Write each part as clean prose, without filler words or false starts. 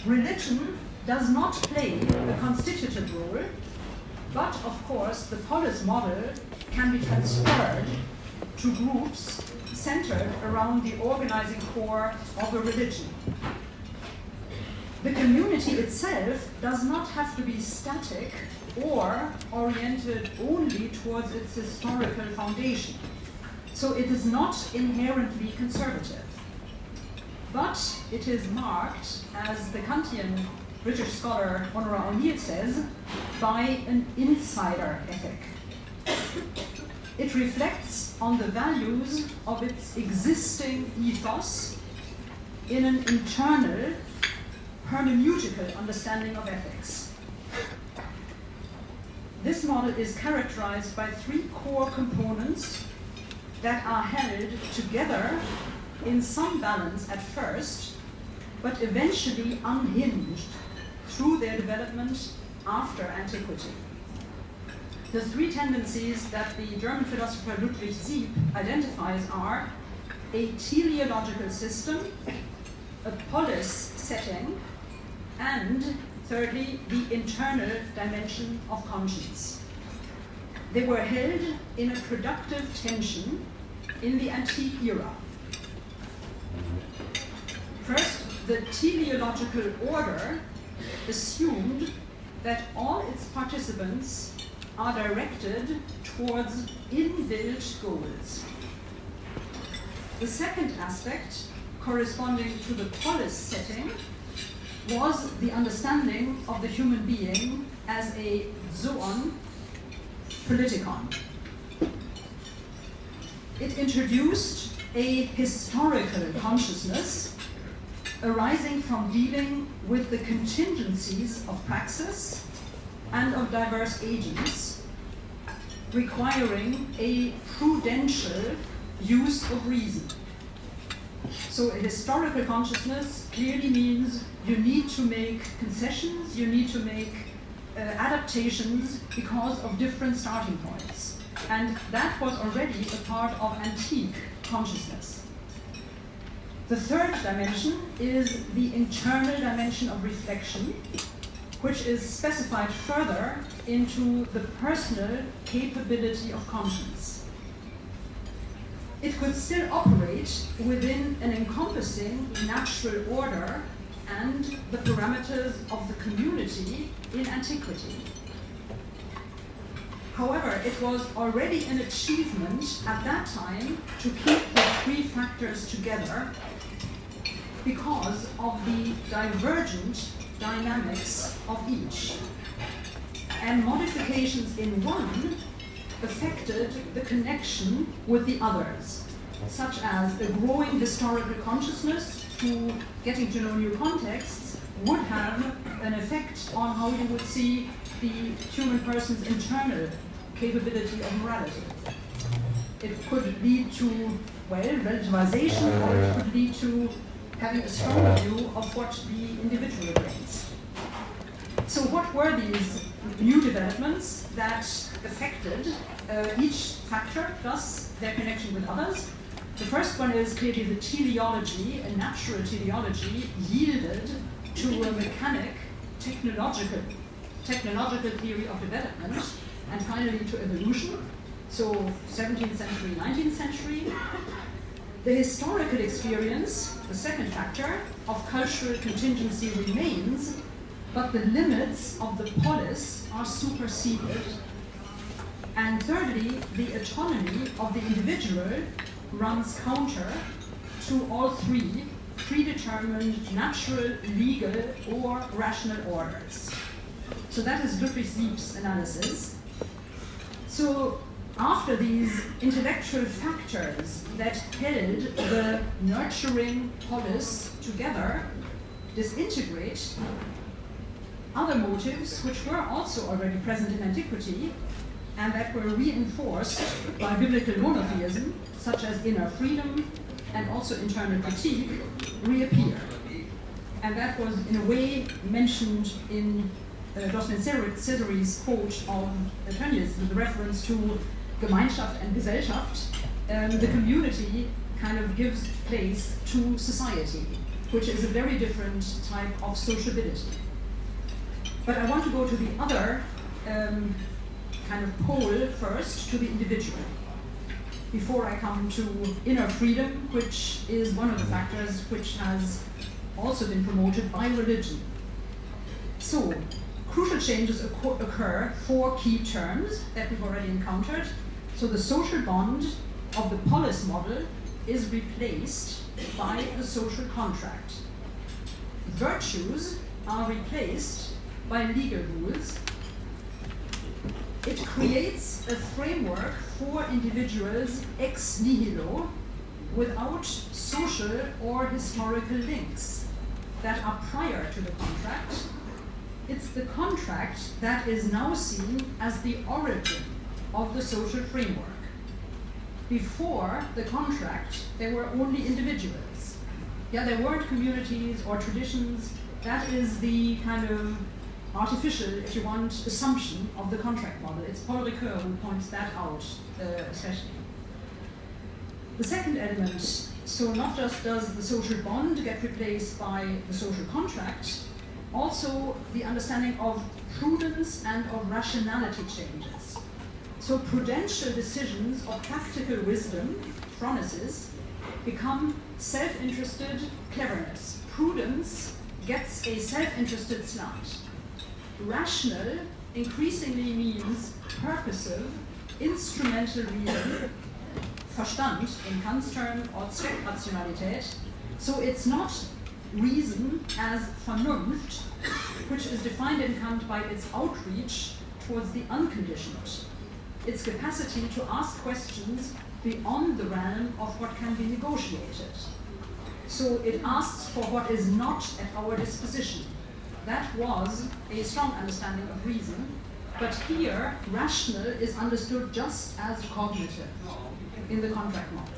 Religion does not play a constitutive role, but of course the polis model can be transferred to groups centered around the organizing core of a religion. The community itself does not have to be static or oriented only towards its historical foundation. So it is not inherently conservative. But it is marked, as the Kantian British scholar Honora O'Neill says, by an insider ethic. It reflects on the values of its existing ethos in an internal, hermeneutical understanding of ethics. This model is characterized by three core components that are held together in some balance at first, but eventually unhinged through their development after antiquity. The three tendencies that the German philosopher Ludwig Sieb identifies are a teleological system, a polis setting, and thirdly, the internal dimension of conscience. They were held in a productive tension in the antique era. First, the teleological order assumed that all its participants are directed towards inbuilt goals. The second aspect, corresponding to the polis setting, was the understanding of the human being as a zoon politikon. It introduced a historical consciousness arising from dealing with the contingencies of praxis and of diverse agents, requiring a prudential use of reason. So a historical consciousness clearly means you need to make concessions, you need to make adaptations because of different starting points. And that was already a part of antique consciousness. The third dimension is the internal dimension of reflection, which is specified further into the personal capability of conscience. It could still operate within an encompassing natural order and the parameters of the community in antiquity. However, it was already an achievement at that time to keep the three factors together because of the divergent dynamics of each. And modifications in one affected the connection with the others, such as a growing historical consciousness through getting to know new contexts would have an effect on how you would see the human person's internal capability of morality. It could lead to, well, relativization, or it could lead to having a stronger view of what the individual brings. So what were these new developments that affected each factor plus their connection with others? The first one is clearly the teleology, a natural teleology yielded to a mechanic, technological theory of development, and finally to evolution. So 17th century, 19th century. The historical experience, the second factor, of cultural contingency remains, but the limits of the polis are superseded. And thirdly, the autonomy of the individual runs counter to all three predetermined natural, legal, or rational orders. So that is Ludwig Sieb's analysis. So after these intellectual factors that held the nurturing polis together disintegrate, other motives which were also already present in antiquity and that were reinforced by biblical monotheism, such as inner freedom and also internal critique, reappear. And that was in a way mentioned in Jocelyn Cesary's quote of Tönnies with reference to Gemeinschaft and Gesellschaft. The community kind of gives place to society. which is a very different type of sociability. But I want to go to the other kind of pole first, to the individual, before I come to inner freedom, which is one of the factors which has also been promoted by religion. So, crucial changes occur, 4 key terms that we've already encountered. So the social bond of the polis model is replaced by the social contract. Virtues are replaced by legal rules. It creates a framework for individuals ex nihilo without social or historical links that are prior to the contract. It's the contract that is now seen as the origin of the social framework. Before the contract, there were only individuals. Yeah, there weren't communities or traditions. That is the kind of artificial, if you want, assumption of the contract model. It's Paul Ricoeur who points that out, especially. The second element, so not just does the social bond get replaced by the social contract, also the understanding of prudence and of rationality changes. So prudential decisions of practical wisdom, phronesis, become self-interested cleverness. Prudence gets a self-interested slant. Rational increasingly means purposive, instrumental reason, Verstand in Kant's term, or Zweckrationalität. So it's not reason as Vernunft, which is defined in Kant by its outreach towards the unconditioned. Its capacity to ask questions beyond the realm of what can be negotiated. So it asks for what is not at our disposition. That was a strong understanding of reason, but here rational is understood just as cognitive in the contract model.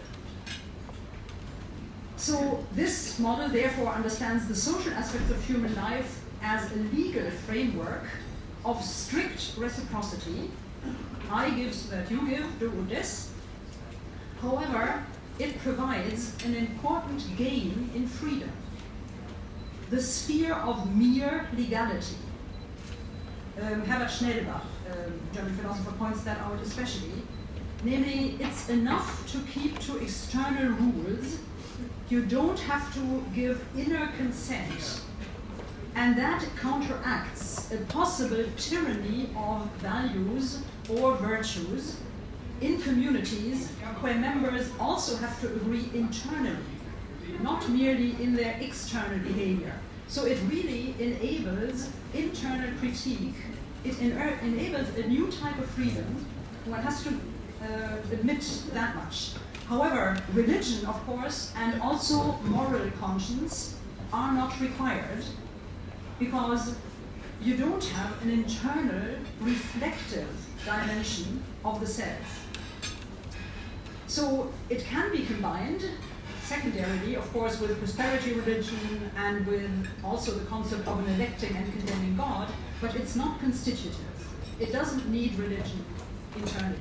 So this model therefore understands the social aspects of human life as a legal framework of strict reciprocity. I give so that you give, do this. However, it provides an important gain in freedom. The sphere of mere legality. Herbert Schnellbach, German philosopher, points that out especially. Namely, it's enough to keep to external rules. You don't have to give inner consent. And that counteracts a possible tyranny of values or virtues in communities where members also have to agree internally, not merely in their external behavior. So it really enables internal critique. It enables a new type of freedom. One has to admit that much. However, religion, of course, and also moral conscience are not required because you don't have an internal reflective dimension of the self. So it can be combined secondarily, of course, with prosperity religion and with also the concept of an electing and condemning God, but it's not constitutive. It doesn't need religion internally.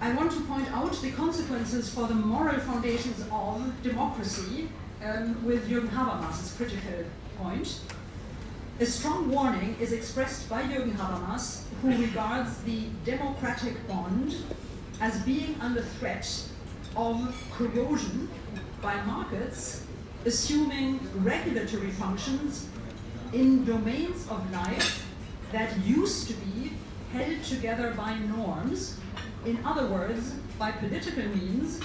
I want to point out the consequences for the moral foundations of democracy with Jürgen Habermas's critical point. A strong warning is expressed by Jürgen Habermas, who regards the democratic bond as being under threat of corrosion by markets, assuming regulatory functions in domains of life that used to be held together by norms, in other words, by political means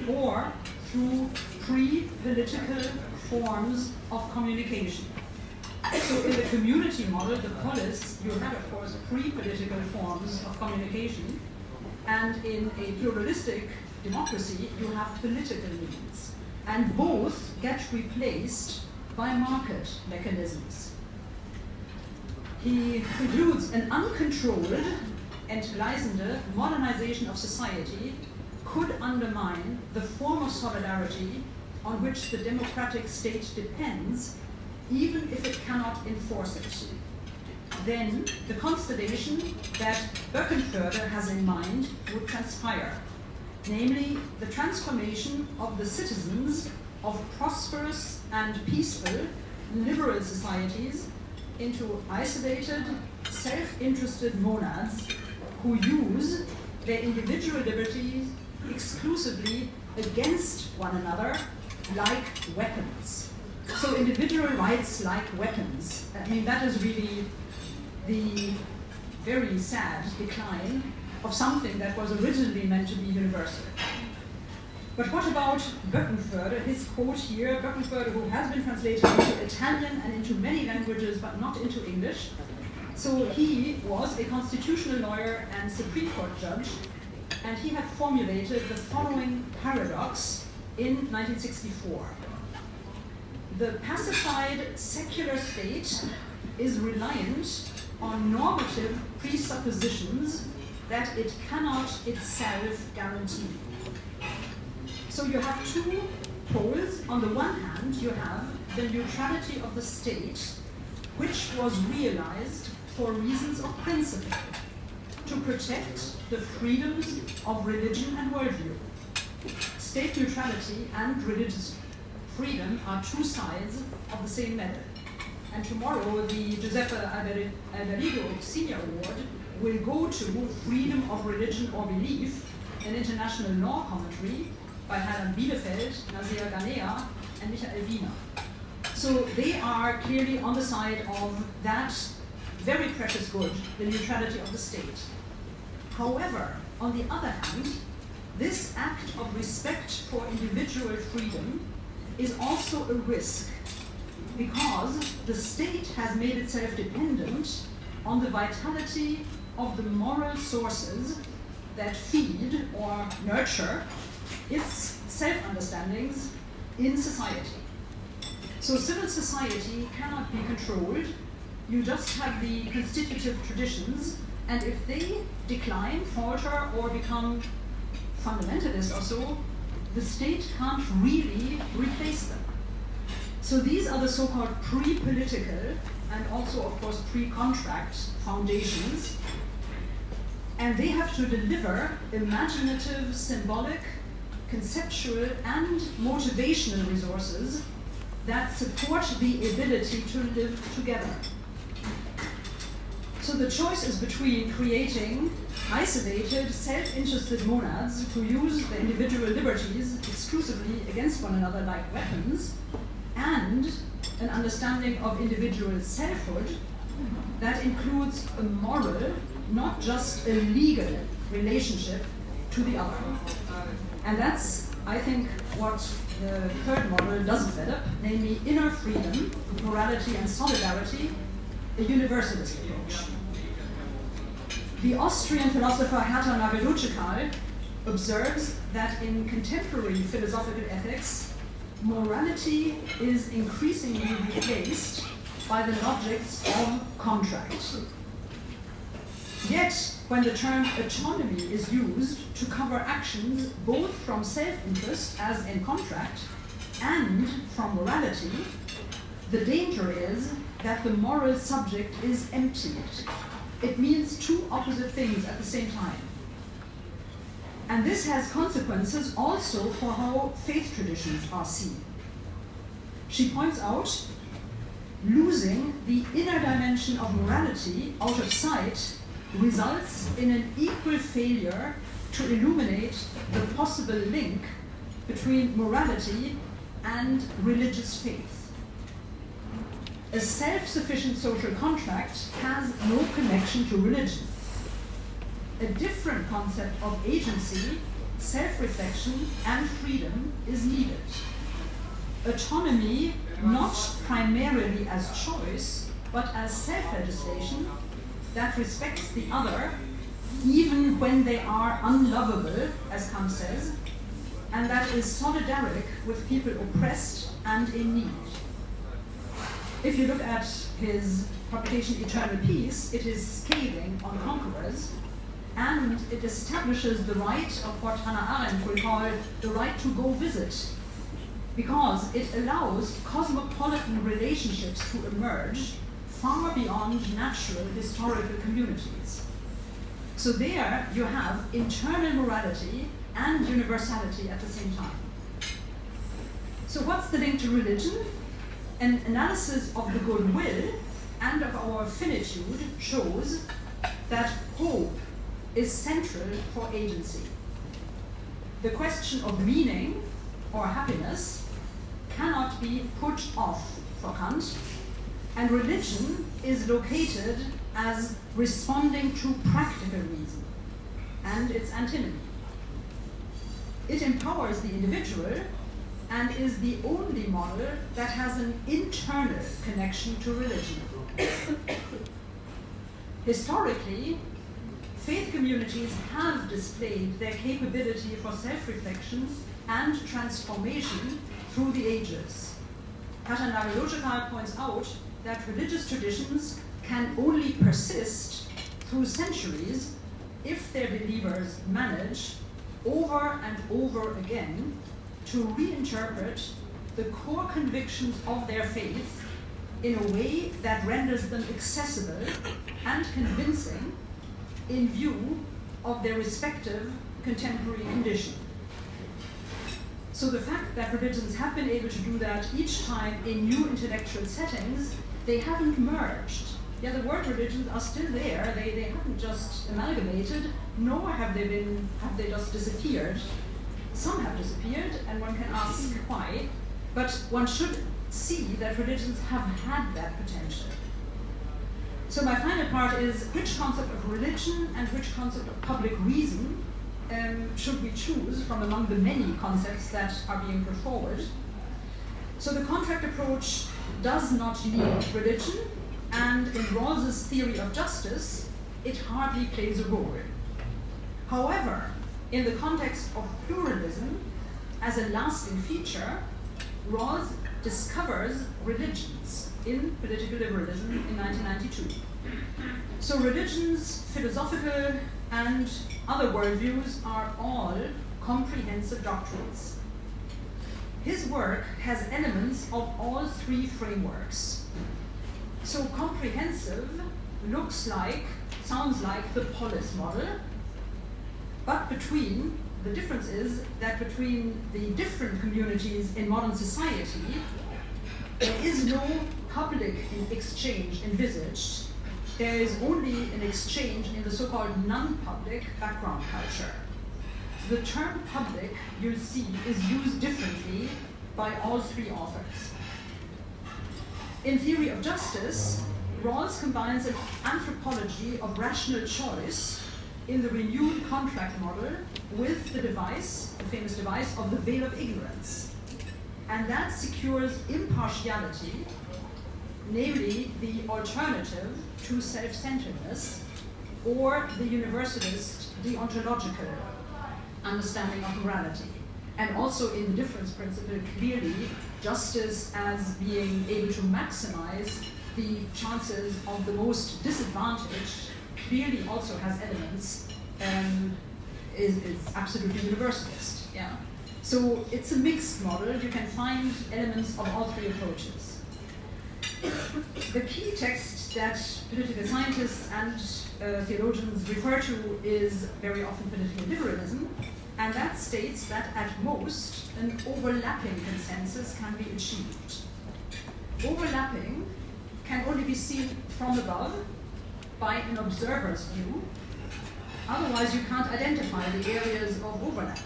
or through pre-political forms of communication. So in the community model, the polis, you have, of course, pre-political forms of communication, and in a pluralistic democracy, you have political means. And both get replaced by market mechanisms. He concludes an uncontrolled entgleisende modernization of society could undermine the form of solidarity on which the democratic state depends, even if it cannot enforce it. Then the constellation that Böckenförde has in mind would transpire, namely the transformation of the citizens of prosperous and peaceful liberal societies into isolated, self-interested monads who use their individual liberties exclusively against one another like weapons. So individual rights like weapons. I mean, that is really the very sad decline of something that was originally meant to be universal. But what about Böckenförde, his quote here, Böckenförde, who has been translated into Italian and into many languages, but not into English. So he was a constitutional lawyer and Supreme Court judge, and he had formulated the following paradox in 1964. The pacified secular state is reliant on normative presuppositions that it cannot itself guarantee. So you have two poles. On the one hand, you have the neutrality of the state, which was realized for reasons of principle, to protect the freedoms of religion and worldview. State neutrality and religious freedom are two sides of the same medal. And tomorrow, the Giuseppe Alberigo Senior Award will go to Freedom of Religion or Belief, an international law commentary by Helen Bielefeld, Nazir Ghanea, and Michael Wiener. So they are clearly on the side of that very precious good, the neutrality of the state. However, on the other hand, this act of respect for individual freedom is also a risk, because the state has made itself dependent on the vitality of the moral sources that feed or nurture its self-understandings in society. So civil society cannot be controlled. You just have the constitutive traditions, and if they decline, falter, or become fundamentalist or so, the state can't really replace them. So these are the so-called pre-political and also, of course, pre-contract foundations, and they have to deliver imaginative, symbolic, conceptual, and motivational resources that support the ability to live together. So the choice is between creating isolated, self-interested monads who use their individual liberties exclusively against one another like weapons, and an understanding of individual selfhood that includes a moral, not just a legal relationship to the other. And that's, I think, what the third model does develop, namely inner freedom, morality, and solidarity, a universalist approach. The Austrian philosopher Herta Navelucekal observes that in contemporary philosophical ethics, morality is increasingly replaced by the logics of contract. Yet, when the term autonomy is used to cover actions both from self-interest, as in contract, and from morality, the danger is that the moral subject is emptied. It means two opposite things at the same time. And this has consequences also for how faith traditions are seen. She points out, losing the inner dimension of morality out of sight results in an equal failure to illuminate the possible link between morality and religious faith. A self-sufficient social contract has no connection to religion. A different concept of agency, self-reflection, and freedom is needed. Autonomy, not primarily as choice, but as self-legislation that respects the other, even when they are unlovable, as Kant says, and that is solidaric with people oppressed and in need. If you look at his publication Eternal Peace, it is scathing on conquerors, and it establishes the right of what Hannah Arendt will call the right to go visit, because it allows cosmopolitan relationships to emerge far beyond natural historical communities. So there you have internal morality and universality at the same time. So what's the link to religion? An analysis of the goodwill and of our finitude shows that hope is central for agency. The question of meaning or happiness cannot be put off for Kant, and religion is located as responding to practical reason and its antinomy. It empowers the individual and is the only model that has an internal connection to religion. Historically, faith communities have displayed their capability for self-reflection and transformation through the ages. Katanari points out that religious traditions can only persist through centuries if their believers manage over and over again to reinterpret the core convictions of their faith in a way that renders them accessible and convincing in view of their respective contemporary condition. So the fact that religions have been able to do that each time in new intellectual settings, they haven't merged. Yeah, the word religions are still there. They haven't just amalgamated, nor have they just disappeared. Some have disappeared, and one can ask why, but one should see that religions have had that potential. So my final part is which concept of religion and which concept of public reason should we choose from among the many concepts that are being put forward. So the contract approach does not need religion, and in Rawls's theory of justice, it hardly plays a role. However, in the context of pluralism, as a lasting feature, Rawls discovers religions in Political Liberalism in 1992. So religions, philosophical and other worldviews are all comprehensive doctrines. His work has elements of all three frameworks. So comprehensive sounds like the polis model, but the difference is that between the different communities in modern society, there is no public exchange envisaged. There is only an exchange in the so-called non-public background culture. The term public, you'll see, is used differently by all three authors. In Theory of Justice, Rawls combines an anthropology of rational choice in the renewed contract model with the famous device of the veil of ignorance. And that secures impartiality, namely the alternative to self-centeredness, or the universalist deontological understanding of morality. And also in the difference principle, clearly, justice as being able to maximize the chances of the most disadvantaged clearly also has elements, is absolutely universalist. Yeah. So it's a mixed model. You can find elements of all three approaches. The key text that political scientists and theologians refer to is very often political liberalism, and that states that at most an overlapping consensus can be achieved. Overlapping can only be seen from above by an observer's view, otherwise you can't identify the areas of overlap.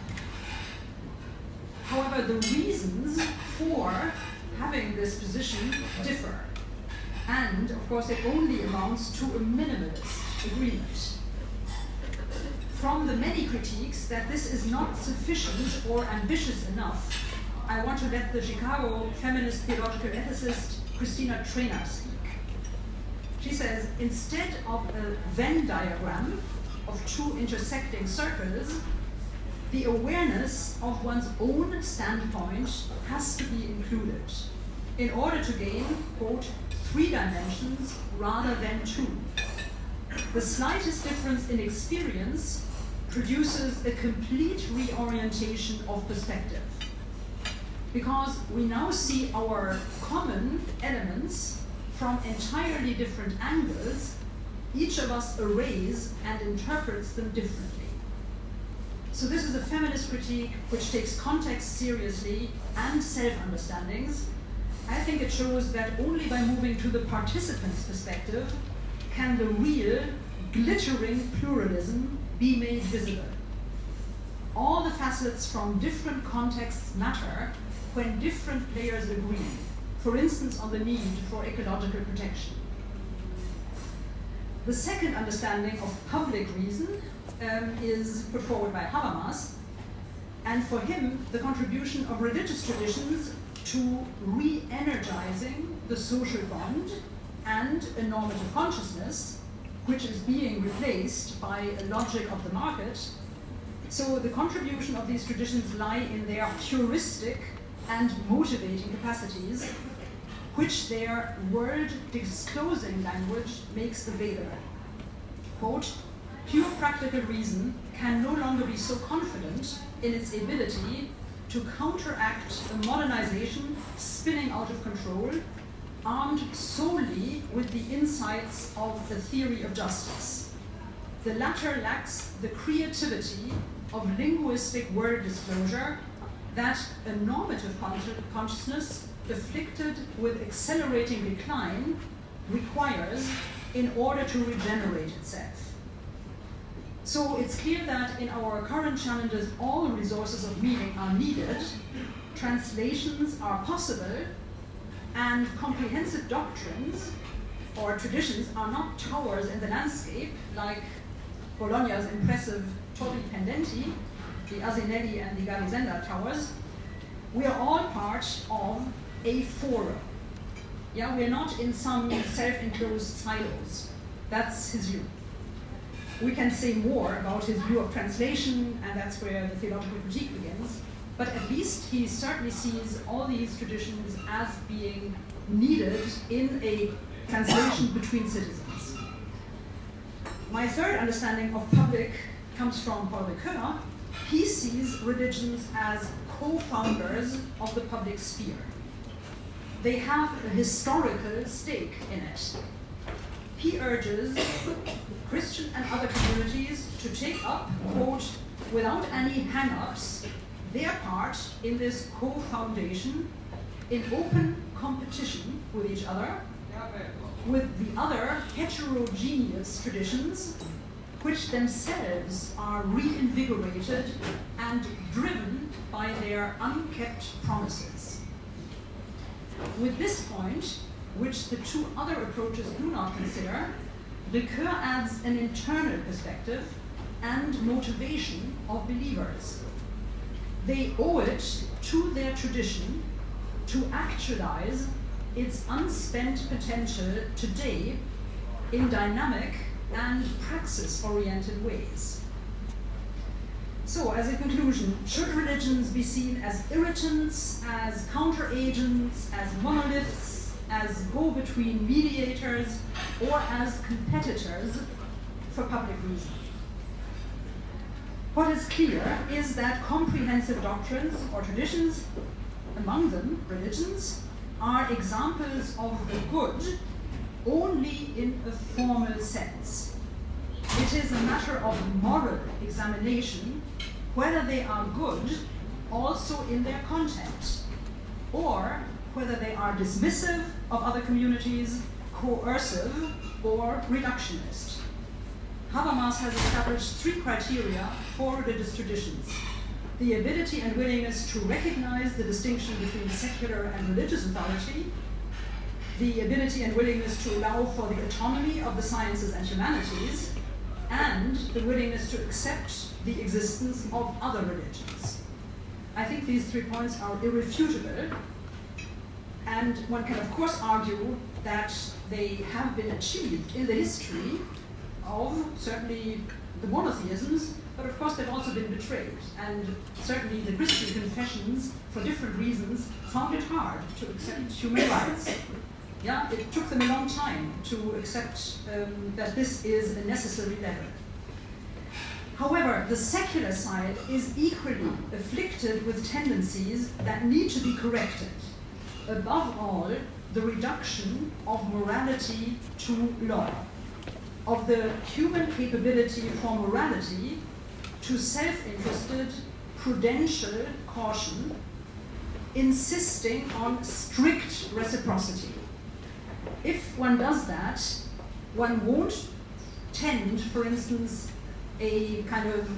However, the reasons for having this position differ, and of course it only amounts to a minimalist agreement. From the many critiques that this is not sufficient or ambitious enough, I want to let the Chicago feminist theological ethicist Christina Traynor speak. She says, instead of a Venn diagram of two intersecting circles, the awareness of one's own standpoint has to be included in order to gain, quote, 3 dimensions rather than 2. The slightest difference in experience produces a complete reorientation of perspective, because we now see our common elements from entirely different angles. Each of us arrays and interprets them differently. So this is a feminist critique which takes context seriously and self-understandings. I think it shows that only by moving to the participant's perspective can the real, glittering pluralism be made visible. All the facets from different contexts matter when different players agree, for instance on the need for ecological protection. The second understanding of public reason is put forward by Habermas, and for him the contribution of religious traditions to re-energizing the social bond and a normative consciousness, which is being replaced by a logic of the market. So the contribution of these traditions lie in their heuristic and motivating capacities, which their world-disclosing language makes available. Quote, pure practical reason can no longer be so confident in its ability to counteract a modernization spinning out of control, armed solely with the insights of the theory of justice. The latter lacks the creativity of linguistic word disclosure that a normative consciousness afflicted with accelerating decline requires in order to regenerate itself. So it's clear that in our current challenges, all resources of meaning are needed, translations are possible, and comprehensive doctrines or traditions are not towers in the landscape like Bologna's impressive Torri Pendenti, the Asinelli and the Garisenda towers. We are all part of a forum. Yeah, we're not in some self-enclosed silos. That's his view. We can say more about his view of translation, and that's where the theological critique begins, but at least he certainly sees all these traditions as being needed in a translation between citizens. My third understanding of public comes from Paul Ricoeur. He sees religions as co-founders of the public sphere. They have a historical stake in it. He urges Christian and other communities to take up, quote, without any hang-ups, their part in this co-foundation in open competition with each other, with the other heterogeneous traditions, which themselves are reinvigorated and driven by their unkept promises. With this point, which the two other approaches do not consider, Ricoeur adds an internal perspective and motivation of believers. They owe it to their tradition to actualize its unspent potential today in dynamic and praxis-oriented ways. So, as a conclusion, should religions be seen as irritants, as counteragents, as monoliths, as go-between mediators, or as competitors for public reason? What is clear is that comprehensive doctrines or traditions, among them religions, are examples of the good only in a formal sense. It is a matter of moral examination whether they are good also in their content, or whether they are dismissive of other communities, coercive, or reductionist. Habermas has established three criteria for religious traditions: the ability and willingness to recognize the distinction between secular and religious authority, the ability and willingness to allow for the autonomy of the sciences and humanities, and the willingness to accept the existence of other religions. I think these 3 points are irrefutable, and one can of course argue that they have been achieved in the history of certainly the monotheisms, but of course they've also been betrayed, and certainly the Christian confessions, for different reasons, found it hard to accept human rights. Yeah, it took them a long time to accept that this is a necessary level. However, the secular side is equally afflicted with tendencies that need to be corrected. Above all, the reduction of morality to law, of the human capability for morality to self-interested, prudential caution, insisting on strict reciprocity. If one does that, one won't tend, for instance, a kind of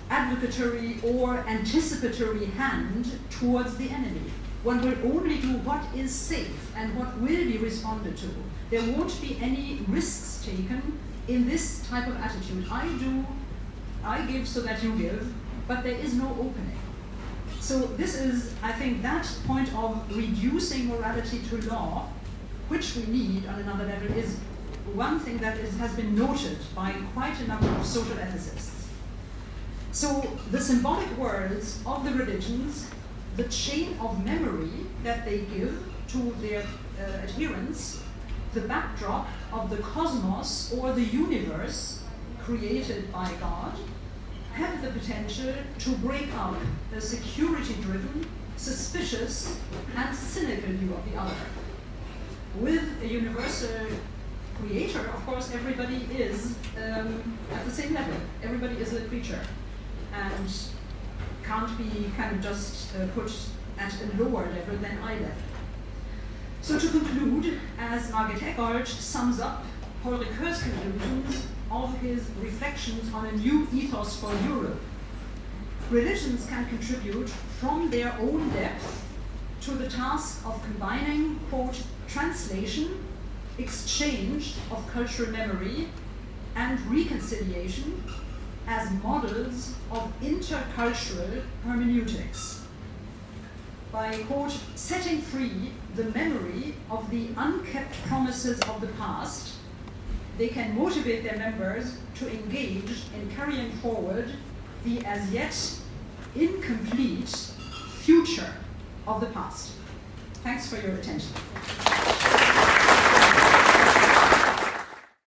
advocatory or anticipatory hand towards the enemy. One will only do what is safe and what will be responded to. There won't be any risks taken in this type of attitude. I give so that you give, but there is no opening. So this is, I think, that point of reducing morality to law, which we need on another level, is one thing that has been noted by quite a number of social ethicists. So the symbolic worlds of the religions, the chain of memory that they give to their adherents, the backdrop of the cosmos or the universe created by God, have the potential to break up a security-driven, suspicious, and cynical view of the other. With a universal creator, of course, everybody is at the same level. Everybody is a creature and can't be kind of just put at a lower level than eye level. So to conclude, as Margit Eckert sums up Paul Ricoeur's conclusions of his reflections on a new ethos for Europe, religions can contribute from their own depth to the task of combining, quote, translation, exchange of cultural memory, and reconciliation as models of intercultural hermeneutics. By, quote, setting free the memory of the unkept promises of the past, they can motivate their members to engage in carrying forward the as yet incomplete future of the past. Thanks for your attention.